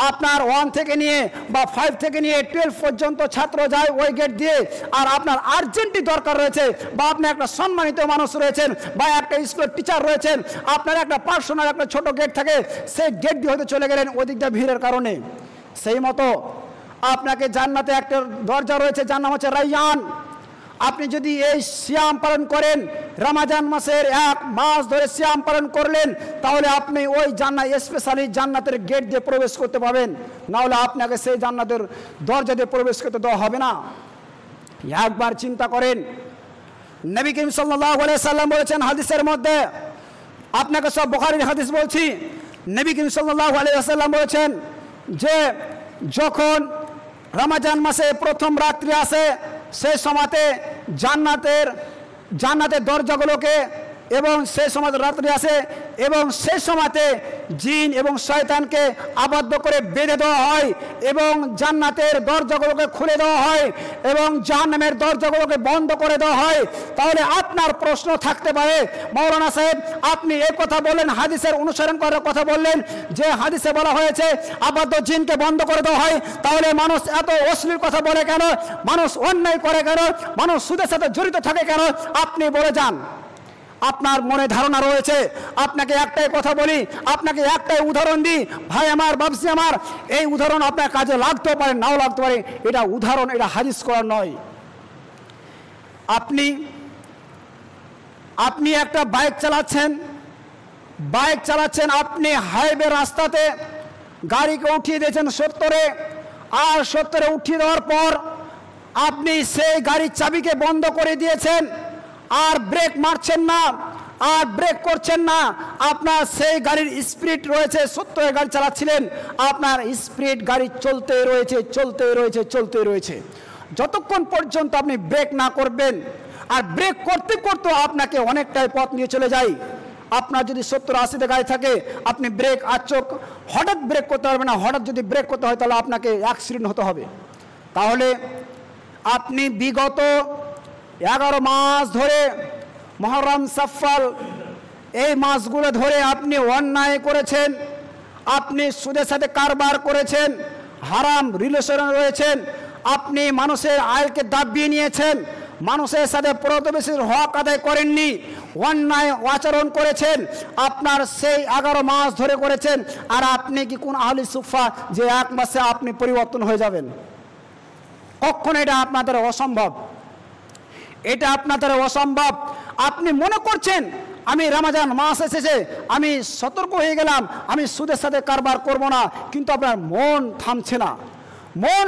আপনার 1 থেকে নিয়ে বা 5 থেকে নিয়ে 12 পর্যন্ত ছাত্র যায় ওই গেট দিয়ে। আর আপনার আর্জেন্টলি দরকার রয়েছে, বা আপনি একটা সম্মানিত মানুষ রয়েছেন, বা একটা স্কুলের টিচার রয়েছেন, আপনার একটা পার্সোনাল একটা ছোট গেট থাকে, সেই গেট দিয়ে হয়তো চলে গেলেন ওদিকটা ভিড়ের কারণে। সেই মতো আপনাকে জান্নাতে একটা দরজা রয়েছে যার নাম হচ্ছে রায়্যান। আপনি যদি এই সিয়াম পালন করেন, রমজান মাসের 1 মাস ধরে সিয়াম পালন করলেন, তাহলে আপনি ওই স্পেশালি জান্নাতের গেট দিয়ে প্রবেশ করতে পারবেন, না হলে আপনাকে সেই জান্নাতের দরজা দিয়ে প্রবেশ করতে দেওয়া হবে না। একবার চিন্তা করেন, নবী করিম সাল্লাল্লাহু আলাইহি সাল্লাম বলেছেন হাদিসের মধ্যে, আপনাকে সব বুখারীর হাদিস বলছি, নবী করিম সাল্লাল্লাহু আলাইহি সাল্লাম বলেছেন যে যখন রমজান মাসে প্রথম রাত্রি আসে, সেই সময়তে জান্নাতের দরজাগুলোকে এবং সেই সময় রাত্রি আসে এবং সেই সময়তে জিন এবং শয়তানকে আবদ্ধ করে বেঁধে দেওয়া হয় এবং জান্নাতের দরজাগুলোকে খুলে দেওয়া হয় এবং জাহান্নামের দরজাগুলোকে বন্ধ করে দেওয়া হয়। তাহলে আপনার প্রশ্ন থাকতে পারে, মাওলানা সাহেব আপনি এই কথা বললেন, হাদিসের অনুসরণ করার কথা বললেন, যে হাদিসে বলা হয়েছে আবদ্ধ জিনকে বন্ধ করে দেওয়া হয়, তাহলে মানুষ এত অশ্লীল কথা বলে কেন, মানুষ অন্যায় করে কেন, মানুষ সুদের সাথে জড়িত থাকে কেন, আপনি বলে যান। আপনার মনে ধারণা রয়েছে। আপনাকে একটাই কথা বলি, আপনাকে একটাই উদাহরণ দিই, ভাই আমার, বাবজি আমার, এই উদাহরণ আপনার কাজে লাগতেও পারে, নাও লাগতে পারে, এটা উদাহরণ, এটা হাদিস করার নয়। আপনি একটা বাইক চালাচ্ছেন, আপনি হাইওয়ে রাস্তাতে গাড়িকে উঠিয়ে দিয়েছেন 70-এ, আর 70-এ উঠিয়ে দেওয়ার পর আপনি সেই গাড়ির চাবিকে বন্ধ করে দিয়েছেন আর ব্রেক মারছেন না, আর ব্রেক করছেন না, আপনার সেই গাড়ির স্পিড রয়েছে 70 গাড়ি চালাচ্ছিলেন, আপনার স্পিড গাড়ি চলতে রয়েছে। যতক্ষণ পর্যন্ত আপনি ব্রেক না করবেন, আর ব্রেক করতে করতে আপনাকে অনেকটাই পথ নিয়ে চলে যায়। আপনার যদি 70-80 গাড়ি থাকে, আপনি ব্রেক হঠাৎ ব্রেক করতে পারবেন না। হঠাৎ যদি ব্রেক করতে হয় তাহলে আপনাকে অ্যাক্সিডেন্ট হতে হবে। তাহলে আপনি বিগত 11 মাস ধরে, মুহররম, সফর, এই মাসগুলো ধরে আপনি অন্যায় করেছেন, আপনি সুদের সাথে কারবার করেছেন, হারাম রিলেশনে রয়েছেন, আপনি মানুষের আয়কে দাবিয়ে নিয়েছেন, মানুষের সাথে প্রতিবেশীর হক আদায় করেননি, অন্যায় আচরণ করেছেন, আপনার সেই 11 মাস ধরে করেছেন। আর আপনি কি কোন আহলি সুফা যে 1 মাসে আপনি পরিবর্তন হয়ে যাবেন? কখনো এটা আপনাদের অসম্ভব, এটা আপনাদের অসম্ভব। আপনি মনে করছেন আমি রমজান মাস এসেছে, আমি সতর্ক হয়ে গেলাম, আমি সুদের সাথে কারবার করব না, কিন্তু আপনার মন থামছে না,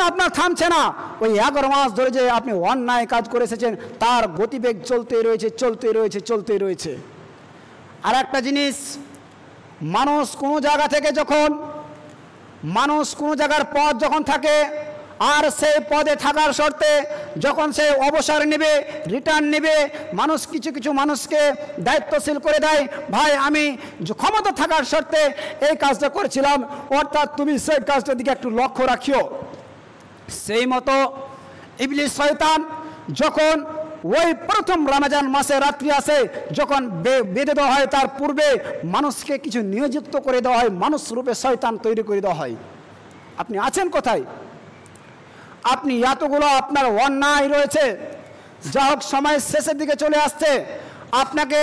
আপনার থামছে না। ওই 11 মাস ধরে যে আপনি অন্যায় কাজ করে এসেছেন, তার গতিবেগ চলতে রয়েছে। আর একটা জিনিস, মানুষ কোনো জায়গার পদ যখন থাকে, আর সেই পদে থাকার শর্তে যখন সে অবসর নেবে, রিটার্ন নেবে, মানুষ কিছু মানুষকে দায়িত্বশীল করে দেয়, ভাই আমি ক্ষমতা থাকার শর্তে এই কাজটা করেছিলাম, অর্থাৎ তুমি সেই কাজটার দিকে একটু লক্ষ্য রাখিও। সেই মতো ইবলিস শয়তান যখন ওই প্রথম রমজান মাসে রাত্রি আসে, যখন বেঁধে দেওয়া হয়, তার পূর্বে মানুষকে কিছু নিয়োজিত করে দেওয়া হয়, মানুষ রূপে শয়তান তৈরি করে দেওয়া হয়। আপনি আছেন কোথায়? আপনি এতগুলো আপনার অন্যায় রয়েছে, যা হোক সময় শেষের দিকে চলে আসছে, আপনাকে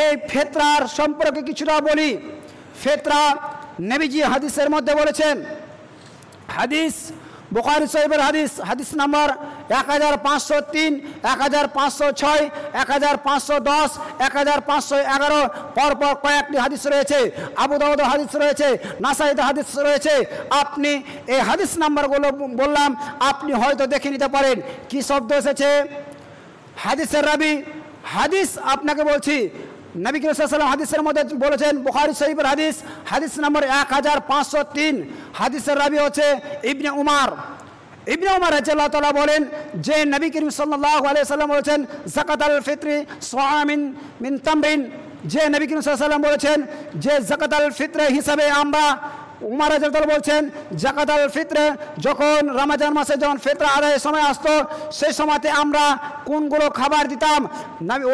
এই ফিতরার সম্পর্কে কিছুটা বলি। ফিতরা নবীজি হাদিসের মধ্যে বলেছেন, হাদিস বুখারী শরীফের হাদিস নাম্বার 1503, 1506, 1510, 1511, পরপর কয়েকটি হাদিস রয়েছে। আবু দাউদের হাদিস রয়েছে, নাসাইতে হাদিস রয়েছে। আপনি এই হাদিস নাম্বারগুলো বললাম, আপনি হয়তো দেখে নিতে পারেন কি শব্দ এসেছে। হাদিসের রাবি, হাদিস আপনাকে বলছি, নবী করিম সাল্লাল্লাহু আলাইহি ওয়াসাল্লাম হাদিসের মধ্যে বলেছেন, বুখারী শরীফের হাদিস নম্বর 1503, হাদিসের রাবি হচ্ছে ইবনে উমর রাদিয়াল্লাহু তাআলা বলেন যে নবী করিম সাল্লাল্লাহু আলাইহি ওয়াসাল্লাম বলেছেন, যাকাতুল ফিতরি সাআমিন মিন তামরিন, যে নবী করিম সাল্লাল্লাহু আলাইহি ওয়াসাল্লাম বলেছেন যে যাকাতুল ফিতর হিসাবে আমরা, উমর রাদিয়াল্লাহু তাআলা বলছেন, যাকাতুল ফিতর যখন রমজান মাসে যখন ফিতর আদায়ের সময় আসতো, সেই সময়তে আমরা কোনগুলো খাবার দিতাম?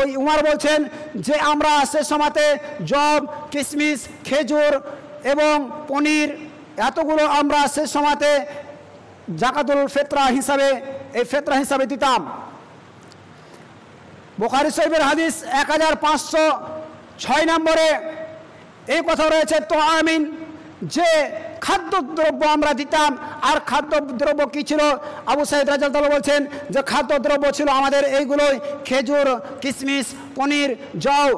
ওই উমর বলছেন যে আমরা সে সময়তে জব, কিশমিশ, খেজুর এবং পনির, এতগুলো আমরা সে সময়তে যাকাতুল ফিতর হিসাবে দিতাম। বুখারী শরীফের হাদিস 1506 নম্বরে এই কথা রয়েছে, তো আমিন, যে খাদ্যদ্রব্য আমরা দিতাম। আর খাদ্যদ্রব্য কি ছিল? আবু সাঈদ রাদিয়াল্লাহু তাআলা বলছেন যে খাদ্যদ্রব্য ছিল আমাদের এইগুলোই, খেজুর, কিশমিশ, পনির, জও,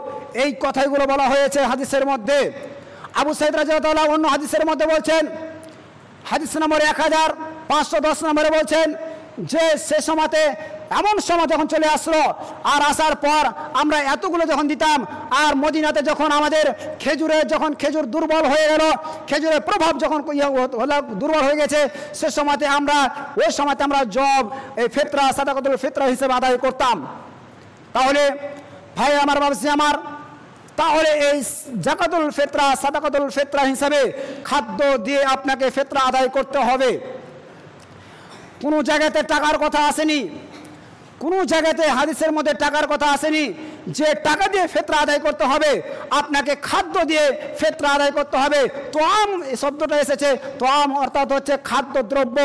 এই কথাগুলো বলা হয়েছে হাদিসের মধ্যে। আবু সাঈদ রাদিয়াল্লাহু তাআলা অন্য হাদিসের মধ্যে বলছেন, হাদিস নম্বর 1510 নম্বরে বলছেন যে সে সময়তে এমন সময় যখন চলে আসলো, আর আসার পর আমরা এতগুলো যখন দিতাম, আর মদিনাতে যখন আমাদের খেজুর দুর্বল হয়ে গেল, খেজুরের প্রভাব যখন দুর্বল হয়ে গেছে, সে সময়তে ওই সময়তে আমরা জব, এই ফিতরা, সাদাকাতুল ফিতরা হিসেবে আদায় করতাম। তাহলে ভাই আমার, বাবাজি আমার, তাহলে এই যাকাতুল ফিতরা, সাদাকাতুল ফিতরা হিসাবে খাদ্য দিয়ে আপনাকে ফিতরা আদায় করতে হবে। কোনো জায়গাতে টাকার কথা আসেনি, কোনো জায়গাতে হাদিসের মধ্যে টাকার কথা আসেনি যে টাকা দিয়ে ফিতরা আদায় করতে হবে, আপনাকে খাদ্য দিয়ে ফিতরা আদায় করতে হবে। তোয়াম এই শব্দটা এসেছে, তোয়াম অর্থাৎ হচ্ছে খাদ্যদ্রব্য,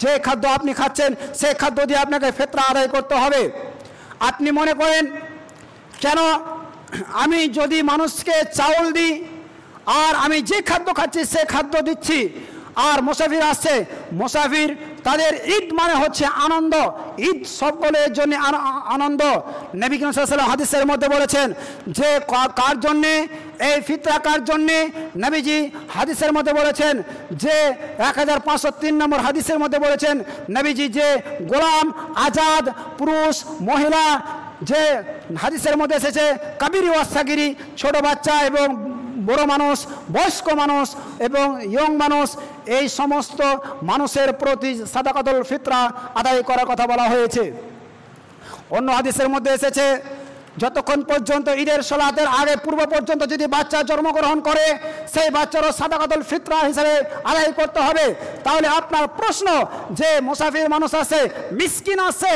যে খাদ্য আপনি খাচ্ছেন সেই খাদ্য দিয়ে আপনাকে ফিতরা আদায় করতে হবে। আপনি মনে করেন কেন আমি যদি মানুষকে চাউল দিই, আর আমি যে খাদ্য খাচ্ছি সে খাদ্য দিচ্ছি, আর মুসাফির আসছে, মুসাফির তাদের ঈদ মানে হচ্ছে আনন্দ, ঈদ সকলের জন্য আনন্দ। নবী করিম সাল্লাল্লাহু আলাইহি ওয়াসাল্লাম হাদিসের মধ্যে বলেছেন যে কার জন্যে এই ফিতরা, কার জন্যে? নবীজি হাদিসের মধ্যে বলেছেন যে 1503 নম্বর হাদিসের মধ্যে বলেছেন নবীজি যে গোলাম, আজাদ, পুরুষ, মহিলা যে হাদিসের মধ্যে এসেছে কাবিরি ওয়াসাগিরি, ছোট বাচ্চা এবং বড় মানুষ, বয়স্ক মানুষ এবং ইয়ং মানুষ, এই সমস্ত মানুষের প্রতি সাদাকাতুল ফিতরা আদায় করার কথা বলা হয়েছে। অন্য হাদিসের মধ্যে এসেছে যতক্ষণ পর্যন্ত ঈদের সালাতের আগে পূর্ব পর্যন্ত যদি বাচ্চা জন্মগ্রহণ করে সেই বাচ্চারও সাদাকাতুল ফিতরা হিসেবে আদায় করতে হবে। তাহলে আপনার প্রশ্ন যে মুসাফির মানুষ আছে, মিসকিন আছে,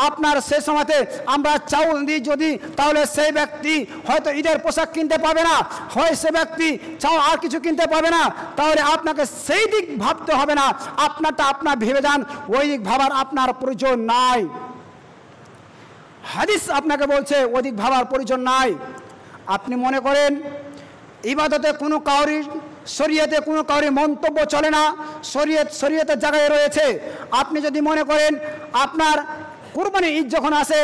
আপনার সেই সময়তে আমরা চাউল দিই যদি, তাহলে সেই ব্যক্তি হয়তো ঈদের পোশাক কিনতে পাবে না, হয় সে ব্যক্তি চাউল আর কিছু কিনতে পাবে না, তাহলে আপনাকে সেই দিক ভাবতে হবে না, আপনারটা আপনার ভেবে যান, ওই দিক ভাবার আপনার প্রয়োজন নাই। হাদিস আপনাকে বলছে অধিক ভাবার প্রয়োজন নাই। আপনি মনে করেন ইবাদতে কোনো কাউরির, শরীয়তে কোনো কাউরির মন্তব্য চলে না, শরীয়তের জায়গায় রয়েছে। আপনি যদি মনে করেন আপনার কুরবানি ঈদ যখন আসে,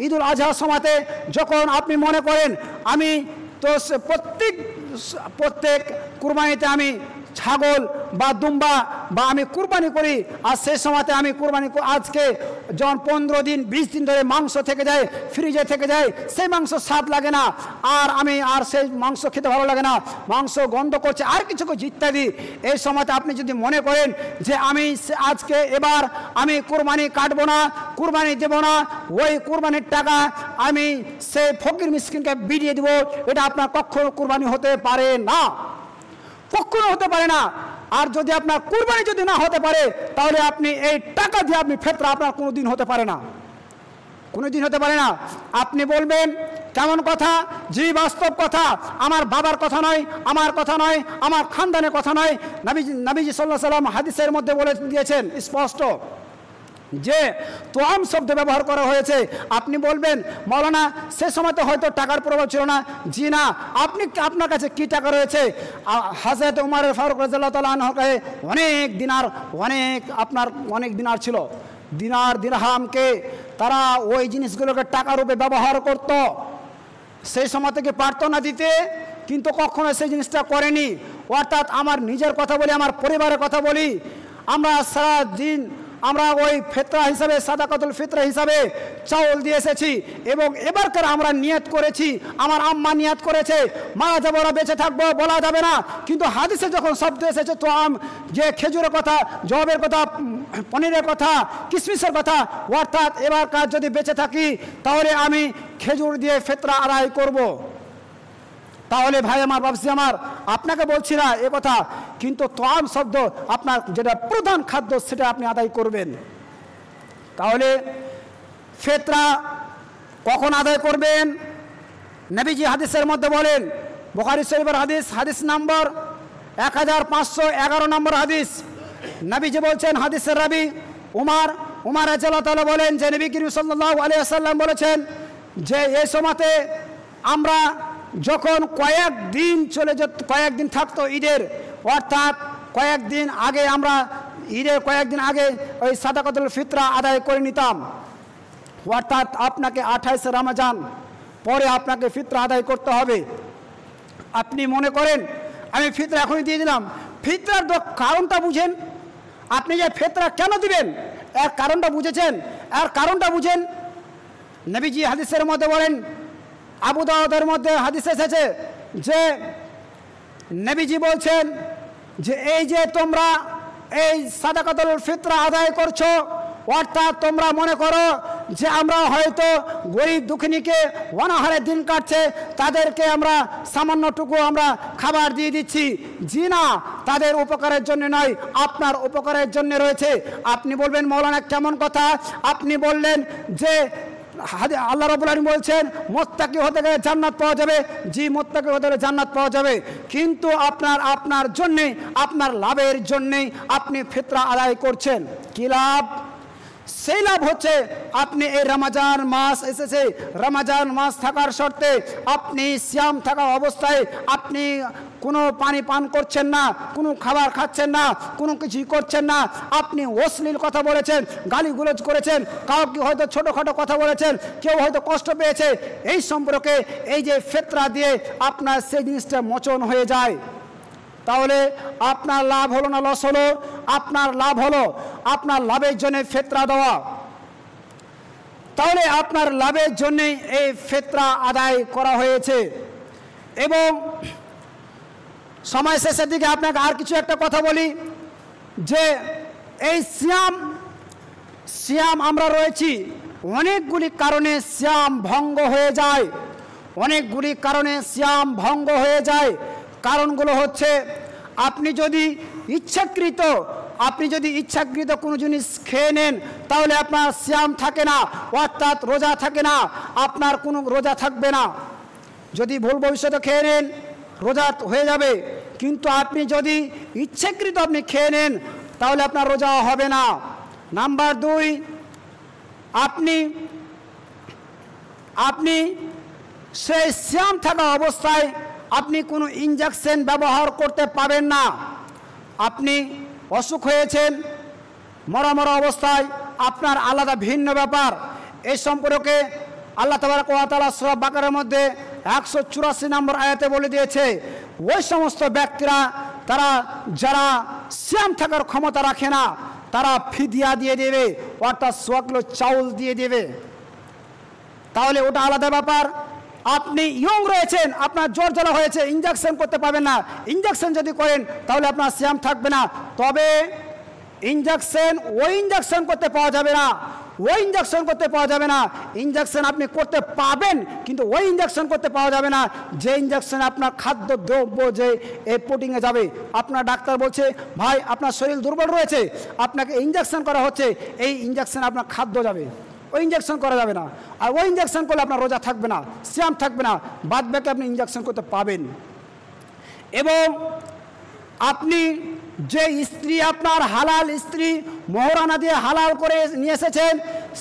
ঈদুল আজহা সময়তে যখন আপনি মনে করেন আমি তো প্রত্যেক কুরবানিতে আমি ছাগল বা দুম্বা বা আমি কুরবানি করি, আর সেই সময়তে আমি কুরবানি আজকে যখন 15 দিন 20 দিন ধরে মাংস থেকে যায়, ফ্রিজে থেকে যায়, সেই মাংস স্বাদ লাগে না, আর সেই মাংস খেতে ভালো লাগে না, মাংস গন্ধ করছে আর কিছু ইত্যাদি। এই সময়তে আপনি যদি মনে করেন যে আমি আজকে এবার আমি কুরবানি কাটবো না, কুরবানি দেবো না, ওই কুরবানির টাকা আমি সেই ফকির মিসকিনকে বিলিয়ে দেবো, এটা আপনার কখনো কুরবানি হতে পারে না, কখনো হতে পারে না। আর যদি আপনার কুরবানি যদি না হতে পারে, তাহলে আপনি এই টাকা দিয়ে আপনি ফিতরা আপনার কোনো দিন হতে পারে না, কোনো দিন হতে পারে না। আপনি বলবেন কেমন কথা, জি বাস্তব কথা, আমার বাবার কথা নয়, আমার কথা নয়, আমার খানদানের কথা নয়। নবীজি সাল্লাল্লাহু আলাইহি ওয়াসাল্লাম হাদিসের মধ্যে বলে দিয়েছেন স্পষ্ট যে তোয়াম শব্দ ব্যবহার করা হয়েছে। আপনি বলবেন মৌলানা সে সময় তো হয়তো টাকার প্রভাব ছিল না। জি না, আপনার কাছে কি টাকা রয়েছে? হযরত উমর ফারুক রাদিয়াল্লাহু তাআলা আনহু অনেক দিনার ছিল। দিরহামকে তারা ওই জিনিসগুলোকে টাকা রূপে ব্যবহার করত। সেই সময় থেকে পারত না দিতে, কিন্তু কখনো সেই জিনিসটা করেনি। অর্থাৎ আমার নিজের কথা বলি, আমার পরিবারের কথা বলি, আমরা সারা দিন আমরা ওই ফিতরা হিসাবে, সাদাকাতুল ফিতরা হিসাবে চাউল দিয়ে এসেছি, এবং এবারকার আমরা নিয়ত করেছি, আমার আম্মা নিয়ত করেছে মারা যাবো ওরা বেঁচে থাকবো, বলা যাবে না। কিন্তু হাদিসে যখন শব্দ এসেছে তো যে খেজুরের কথা, জবের কথা, পনিরের কথা, কিশমিশের কথা, অর্থাৎ এবারকার যদি বেঁচে থাকি তাহলে আমি খেজুর দিয়ে ফিতরা আদায় করব। তাহলে ভাই আমার, বাবজি আমার, আপনাকে বলছি না এ কথা, কিন্তু তোয়াম শব্দ আপনার যেটা প্রধান খাদ্য সেটা আপনি আদায় করবেন। তাহলে ফিতরা কখন আদায় করবেন? নবীজি হাদিসের মধ্যে বলেন, বুখারী শরীফের হাদিস নাম্বার 1511 নম্বর হাদিস। নবীজি বলছেন, হাদিসের রাবি উমার রাদিয়াল্লাহু তাআলা বলেন যে নবী করিম সাল্লাল্লাহু আলাইহি ওয়াসাল্লাম বলেছেন যে এই সময়তে আমরা যখন কয়েকদিন থাকতো ঈদের, অর্থাৎ কয়েকদিন আগে আমরা ঈদের কয়েকদিন আগে ওই সাদাকাতুল ফিতরা আদায় করে নিতাম। অর্থাৎ আপনাকে 28 রমজান পরে আপনাকে ফিতরা আদায় করতে হবে। আপনি মনে করেন আমি ফিতরা এখনই দিয়ে দিলাম, ফিতরার কারণটা বুঝেন। আপনি যে ফিতরা কেন দিবেন এর কারণটা বুঝেছেন? এর কারণটা বুঝেন। নবীজি হাদিসের মধ্যে বলেন, আবু দাউদের মধ্যে হাদিস এসেছে যে নবীজি বলছেন যে এই যে তোমরা এই সাদাকাতুল ফিতরা আদায় করছো, অর্থাৎ তোমরা মনে করো যে আমরা হয়তো গরিব দুঃখিনীকে অনাহারে দিন কাটছে, তাদেরকে আমরা সামান্যটুকু আমরা খাবার দিয়ে দিচ্ছি। জি না, তাদের উপকারের জন্য নয়, আপনার উপকারের জন্য রয়েছে। আপনি বলবেন মৌলানা কেমন কথা? আপনি বললেন যে আল্লাহ রাব্বুল আলামিন বলছেন মুত্তাকি হতে গেলে জান্নাত পাওয়া যাবে। জি, মুত্তাকি হতে গেলে জান্নাত পাওয়া যাবে, কিন্তু আপনার জন্যে, আপনার লাভের জন্যেই আপনি ফিতরা আদায় করছেন। কি লাভ? সেই লাভ হচ্ছে আপনি এই রমজান মাস এসেছে, রমজান মাস থাকার শর্তে আপনি সিয়াম থাকা অবস্থায় আপনি কোনো পানি পান করছেন না, কোনো খাবার খাচ্ছেন না, কোনো কিছুই করছেন না, আপনি অশ্লীল কথা বলেছেন, গালিগুলোজ করেছেন, কাউকে হয়তো ছোটোখাটো কথা বলেছেন, কেউ হয়তো কষ্ট পেয়েছে, এই সম্পর্কে এই যে ফিতরা দিয়ে আপনার সেই জিনিসটা মোচন হয়ে যায়। তাহলে আপনার লাভ হলো না লস হলো? আপনার লাভ হলো, আপনার লাভের জন্য ফিতরা দেওয়া। তাহলে আপনার লাভের জন্যেই এই ফিতরা আদায় করা হয়েছে। এবং সময় শেষের দিকে আপনাকে আর কিছু একটা কথা বলি যে এই সিয়াম আমরা রয়েছি, অনেকগুলি কারণে সিয়াম ভঙ্গ হয়ে যায়, অনেকগুলি কারণে সিয়াম ভঙ্গ হয়ে যায়। কারণগুলো হচ্ছে আপনি যদি ইচ্ছাকৃত কোনো জিনিস খেয়ে নেন তাহলে আপনার সিয়াম থাকে না, অর্থাৎ রোজা থাকে না, আপনার কোনো রোজা থাকবে না। যদি ভুল ভবিষ্যতে খেয়ে নেন রোজা হয়ে যাবে, কিন্তু আপনি যদি ইচ্ছাকৃত আপনি খেয়ে নেন তাহলে আপনার রোজা হবে না। নাম্বার 2, আপনি সেই সিয়াম থাকা অবস্থায় আপনি কোনো ইনজেকশন ব্যবহার করতে পাবেন না। আপনি অসুখ হয়েছেন মরা অবস্থায়, আপনার আলাদা ভিন্ন ব্যাপার। এই সম্পর্কে আল্লাহ তাবারক ওয়া তাআলা সূরা বাকারার মধ্যে 184 নম্বর আয়াতে বলে দিয়েছে, ওই সমস্ত ব্যক্তিরা যারা সিয়াম থাকার ক্ষমতা রাখে না তারা ফিদিয়া দিয়ে দেবে, অর্থাৎ 100 কিলো চাউল দিয়ে দেবে। তাহলে ওটা আলাদা ব্যাপার। আপনি ইয়ং রয়েছেন, আপনার জ্বর জ্বালা হয়েছে, ইনজেকশন করতে পারবেন না, ইনজেকশন যদি করেন তাহলে আপনার সিয়াম থাকবে না। তবে ওই ইনজেকশন করতে পাওয়া যাবে না, ইনজেকশন আপনি করতে পাবেন কিন্তু ওই ইনজেকশন করতে পাওয়া যাবে না যে ইনজেকশন আপনার খাদ্য দ্রব্য যে এই প্রোটিনে যাবে। আপনার ডাক্তার বলছে ভাই আপনার শরীর দুর্বল রয়েছে, আপনাকে ইনজেকশন করা হচ্ছে, এই ইনজেকশন আপনার খাদ্য যাবে, ওই ইনজেকশন করা যাবে না। আর ওই ইনজেকশন করলে আপনার রোজা থাকবে না, সিয়াম থাকবে না, বাদ বাকি আপনি ইনজেকশন করতে পাবেন। এবং আপনি যে স্ত্রী আপনার হালাল স্ত্রী মোহরানা দিয়ে হালাল করে নিয়ে এসেছেন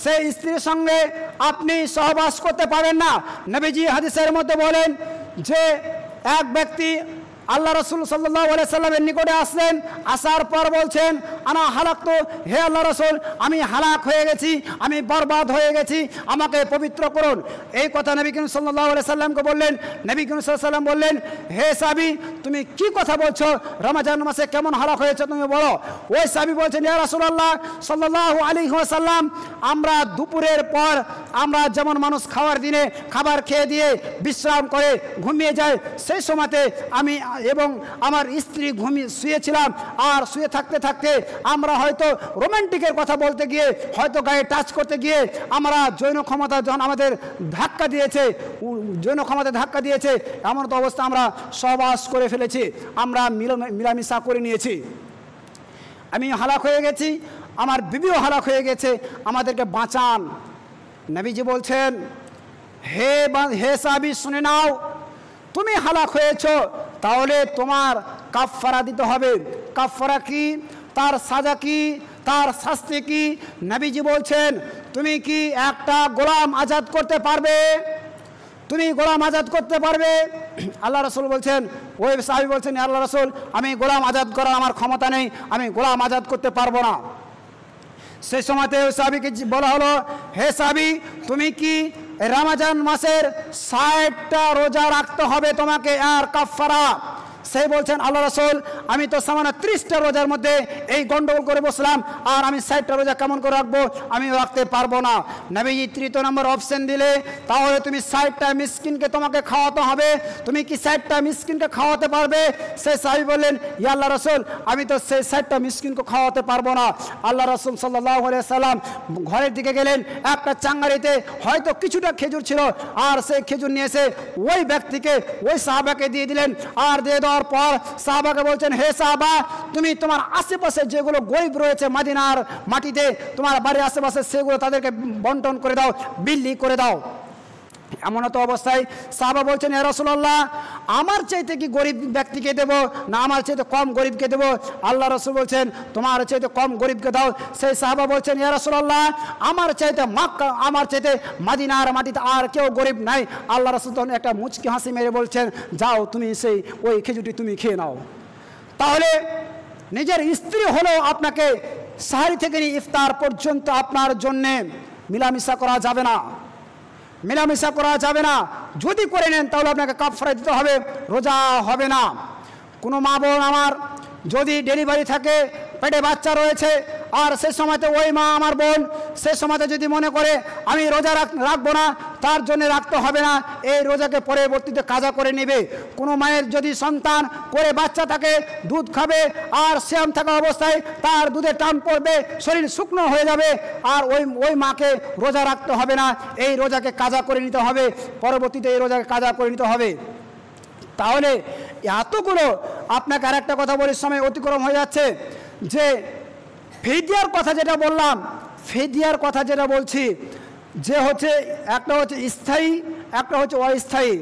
সেই স্ত্রীর সঙ্গে আপনি সহবাস করতে পারেন না। নবীজি হাদিসের মধ্যে বলেন যে এক ব্যক্তি আল্লাহ রসুল সাল্লাল্লাহু আলাইহি সাল্লামের নিকটে আসলেন, আসার পর বলছেন আনা হালাক, তো হে আল্লাহ রসুল আমি হালাক হয়ে গেছি, আমি বরবাদ হয়ে গেছি, আমাকে পবিত্র করুন। এই কথা নবী করিম সাল্লাল্লাহু আলাইহি সাল্লামকে বললেন। নবী করিম সাল্লাল্লাহু আলাইহি সাল্লাম বললেন, হে সাহাবী তুমি কি কথা বলছো, রমজান মাসে কেমন হালাক হয়েছে তুমি বলো। ওই সাহাবী বলছেন ইয়া রাসূলুল্লাহ সাল্লাল্লাহু আলাইহি ওয়াসাল্লাম, আমরা দুপুরের পর আমরা যেমন মানুষ খাওয়ার দিনে খাবার খেয়ে দিয়ে বিশ্রাম করে ঘুমিয়ে যায়, সেই সময়তে আমি এবং আমার স্ত্রী শুয়েছিলাম, আর শুয়ে থাকতে থাকতে আমরা হয়তো রোমান্টিকের কথা বলতে গিয়ে হয়তো গায়ে টাচ করতে গিয়ে আমরা যৌন ক্ষমতা যখন আমাদের ধাক্কা দিয়েছে এমন তো অবস্থা আমরা সহবাস করে ফেলেছি, আমরা মিলামিশা করে নিয়েছি, আমি হালাক হয়ে গেছি, আমার বিবিও হালাক হয়ে গেছে, আমাদেরকে বাঁচান। নবীজি বলছেন হে সাহাবী শুনে নাও, তুমি হালাক হয়েছ তাহলে তোমার কাফফারা দিতে হবে। কাফফারা কি, তার সাজা কি, তার শাস্তি কি? নবীজি বলছেন তুমি কি একটা গোলাম আজাদ করতে পারবে? তুমি গোলাম আজাদ করতে পারবে? আল্লাহ রসুল বলছেন, ওই সাহাবী বলছেন আল্লাহ রসুল আমি গোলাম আজাদ করার আমার ক্ষমতা নেই, আমি গোলাম আজাদ করতে পারবো না। সেই সময়তে ওই সাহাবীকে বলা হলো, হে সাহাবী তুমি কি রমজান মাসের 60টা রোজা রাখতে হবে তোমাকে আর কাফফারা? সে বলছেন আল্লাহ রাসূল আমি তো সামান্য 30টা রোজার মধ্যে এই গন্ডগোল করে বসলাম, আর আমি 60টা রোজা কেমন করে রাখবো, আমি রাখতে পারবো না। নবীজি 3 নম্বর অপশন দিলে, তাহলে তুমি 60টা মিসকিনকে তোমাকে খাওয়াতে হবে, তুমি কি 60টা মিসকিনকে খাওয়াতে পারবে? সেই সাহাবী বললেন ইয়া আল্লাহ রাসূল আমি তো সেই 60টা মিসকিনকে খাওয়াতে পারবো না। আল্লাহ রাসূল সাল্লাল্লাহু আলাইহি সাল্লাম ঘরের দিকে গেলেন, একটা চাঙ্গারিতে হয়তো কিছুটা খেজুর ছিল, আর সেই খেজুর নিয়ে এসে ওই ব্যক্তিকে ওই সাহাবাকে দিয়ে দিলেন। আর দিয়ে দেওয়ার পর সাহাবাকে বলছেন, হে সাহাবা তুমি তোমার আশেপাশে যেগুলো গরিব রয়েছে মদিনার মাটিতে, তোমার বাড়ির আশেপাশে সেগুলো তাদেরকে বন্টন করে দাও, বিলি করে দাও। এমন তো অবস্থায় সাহাবা বলছেন ইয়া রাসূলুল্লাহ আমার চাইতে কি গরিব ব্যক্তিকে দেব না আমার চাইতে কম গরিবকে দেব? আল্লাহ রাসূল বলছেন তোমার চাইতে কম গরিবকে দাও। সেই সাহাবা বলছেন ইয়া রাসূলুল্লাহ আমার চাইতে মদিনার মাটিতে আর কেউ গরিব নাই। আল্লাহ রাসূল তখন একটা মুচকি হাসি মেরে বলছেন, যাও তুমি ওই খেজুরটি তুমি খেয়ে নাও। তাহলে নিজের স্ত্রী হলেও আপনাকে সাহারি থেকে নিয়ে ইফতার পর্যন্ত আপনার জন্যে মিলামিশা করা যাবে না, মেলামেশা করা যাবে না। যদি করে নেন তাহলে আপনাকে কাফারা দিতে হবে, রোজা হবে না। কোনো মা বোন আমার যদি ডেলিভারি থাকে পেটে বাচ্চা রয়েছে, আর সে সময়তে ওই মা আমার বোন সে সময়তে যদি মনে করে আমি রোজা রাখবো না, তার জন্য রাখতে হবে না, এই রোজাকে পরবর্তীতে কাজা করে নেবে। কোনো মায়ের যদি সন্তান করে বাচ্চা থাকে, দুধ খাবে, আর শ্যাম থাকা অবস্থায় তার দুধে টান পড়বে, শরীর শুকনো হয়ে যাবে, আর ওই মাকে রোজা রাখতে হবে না, এই রোজাকে কাজা করে নিতে হবে, পরবর্তীতে এই রোজাকে কাজা করে নিতে হবে। তাহলে এতগুলো আপনাকে আর একটা কথা বলি, সময় অতিক্রম হয়ে যাচ্ছে, যে ফিদিয়ার কথা যেটা বললাম, ফিদিয়ার কথা যেটা বলছি, যে হচ্ছে একটা হচ্ছে স্থায়ী, একটা হচ্ছে অস্থায়ী।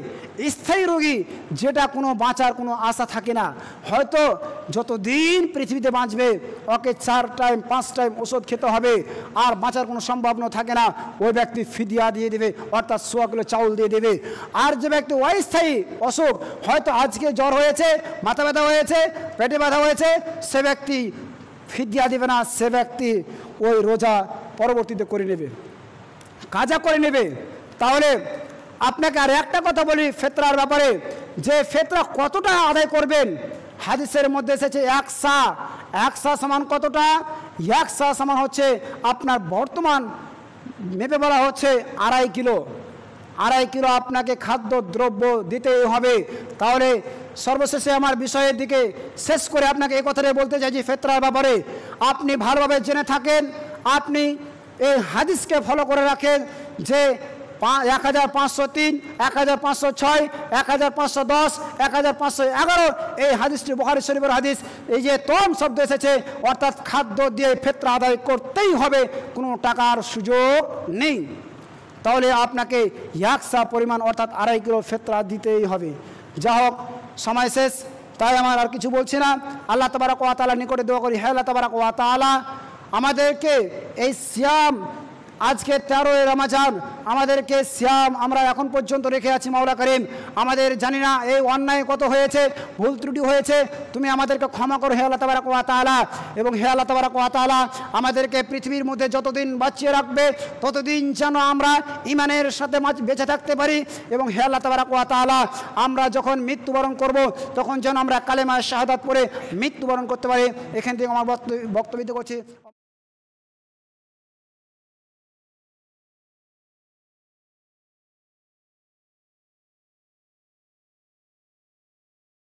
স্থায়ী রোগী যেটা কোনো বাঁচার কোনো আশা থাকে না, হয়তো যতদিন পৃথিবীতে বাঁচবে ওকে 4 টাইম 5 টাইম ওষুধ খেতে হবে, আর বাঁচার কোনো সম্ভাবনা থাকে না, ওই ব্যক্তি ফিদিয়া দিয়ে দেবে, অর্থাৎ 100 কিলো চাউল দিয়ে দেবে। আর যে ব্যক্তি অস্থায়ী অসুখ, হয়তো আজকে জ্বর হয়েছে, মাথা ব্যথা হয়েছে, পেটে ব্যথা হয়েছে, সে ব্যক্তি ফিদিয়া দেবে না, সে ব্যক্তি ওই রোজা পরবর্তীতে করে নেবে, কাজা করে নেবে। তাহলে আপনাকে আর একটা কথা বলি ফিতরার ব্যাপারে, যে ফিতরা কতটা আদায় করবেন। হাদিসের মধ্যে এসেছে 1 সা। 1 সা সমান কতটা? 1 সা সমান হচ্ছে আপনার বর্তমান মেপে বলা হচ্ছে 2.5 কিলো। 2.5 কিলো আপনাকে খাদ্য দ্রব্য দিতেই হবে। তাহলে সর্বশেষে আমার বিষয়ের দিকে শেষ করে আপনাকে এই কথাটাই বলতে চাই যে ফিতরার ব্যাপারে আপনি ভালোভাবে জেনে থাকেন, আপনি এই হাদিসকে ফলো করে রাখেন, যে 1503, 1506, 1510, 1511 এই হাদিসটি বুখারী শরীফের হাদিস। এই যে তম শব্দ এসেছে, অর্থাৎ খাদ্য দিয়ে ফিতরা আদায় করতেই হবে, কোনো টাকার সুযোগ নেই। তাহলে আপনাকে 1 সা পরিমাণ অর্থাৎ 2.5 কিলো ফিতরা দিতেই হবে। যা হোক, সময় শেষ, তাই আমার আর কিছু বলছি না। আল্লাহ তাবারক ওয়া তাআলার নিকটে দোয়া করি, হে আল্লাহ তাবারক ওয়া তাআলা আমাদেরকে এই সিয়াম, আজকে 13 রমজান, আমাদেরকে সিয়াম আমরা এখন পর্যন্ত রেখে আছি। মাওলা করিম, আমাদের জানি না এই অন্যায় কত হয়েছে, ভুল ত্রুটি হয়েছে, তুমি আমাদেরকে ক্ষমা করো হে আল্লাহ তাবারক ওয়া তাআলা। এবং হে আল্লাহ তাবারক ওয়া তাআলা আমাদেরকে পৃথিবীর মধ্যে যতদিন বাঁচিয়ে রাখবে ততদিন যেন আমরা ঈমানের সাথে বেঁচে থাকতে পারি। এবং হে আল্লাহ তাবারক ওয়া তাআলা আমরা যখন মৃত্যুবরণ করব তখন যেন আমরা কালেমা শাহাদাত পড়ে মৃত্যুবরণ করতে পারি। এখান থেকে আমার বক্তব্য করছি।